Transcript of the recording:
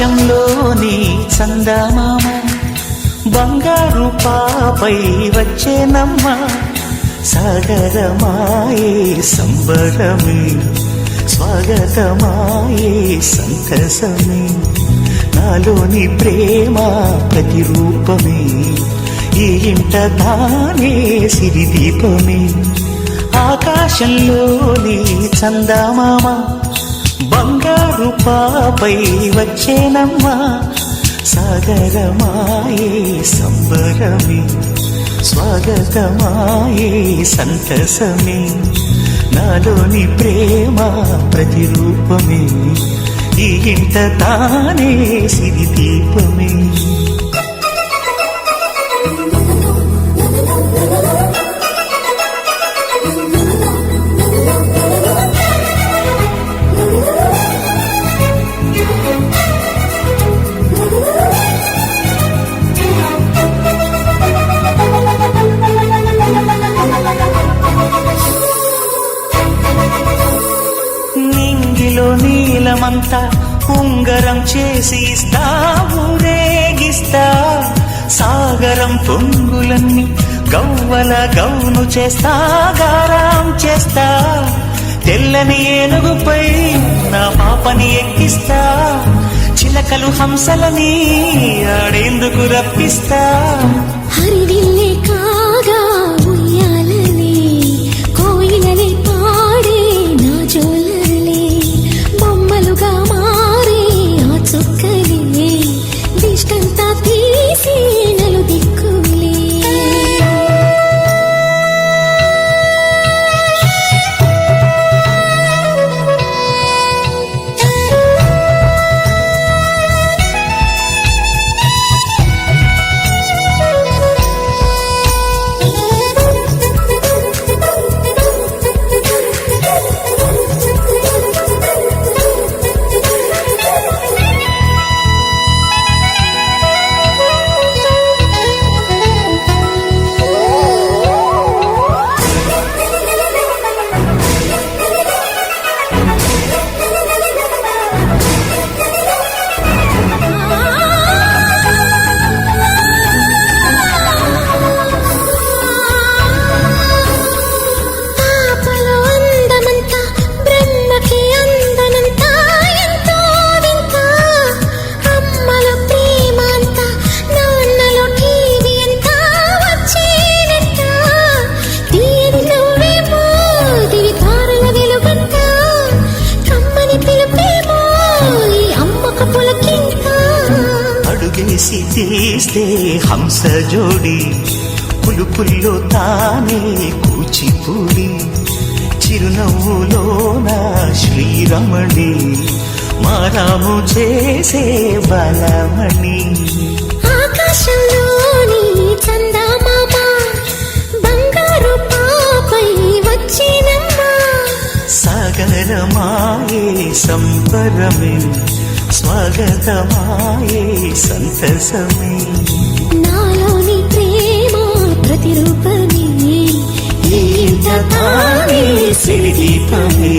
ఆకాశంలోని చందమామ బంగారు పాపై వచ్చేనమ్మ సాగరమాయే సంబరమే స్వాగతమాయే సంతసమే నాలోని ప్రేమ ప్రతిరూపమే ఈ ఇంట తానే సిరిదీపమే ఆకాశంలోని చందమామ బంగారు పాపై వచ్చేనమ్మా సాగరమాయే సంబరమే స్వాగతమాయే సంతసమే నాలోని ప్రేమ ప్రతిరూపమే ఈ ఇంట తానే సిరిదీపమే నీలమంతా ఉంగరం చేసి ఇస్తా ఊరేగిస్తా సాగరం పొంగులన్నీ గవ్వల గౌను చేస్తా గారం చేస్తా తెల్లని ఏనుగుపై నా పాపని ఎక్కిస్తా చిలకలు హంసలని ఆడేందుకు రప్పిస్తా హరివిల్లే కాగా ఉయ్యాలనే కోయిలనే పాడే నా జోలలే బొమ్మలుగా మారే ఆ చుక్కలే దిష్టంతా తీసి నలు దిక్కులే అడుగేసి తీస్తే హంస జోడి పులుపుల్లో తానే కూచిపూడి చిరునవ్వులోన శ్రీరమణి మారాము చేసే బలమణి ఆకాశంలోని చందమామ బంగారు పాపై వచ్చినమ్మా సాగరమాయే సంబరమే స్వాగతమాయే సంతసమే నాలోని ప్రేమ ప్రతిరూపమే ఈ ఇంట తానే సిరిదీపమే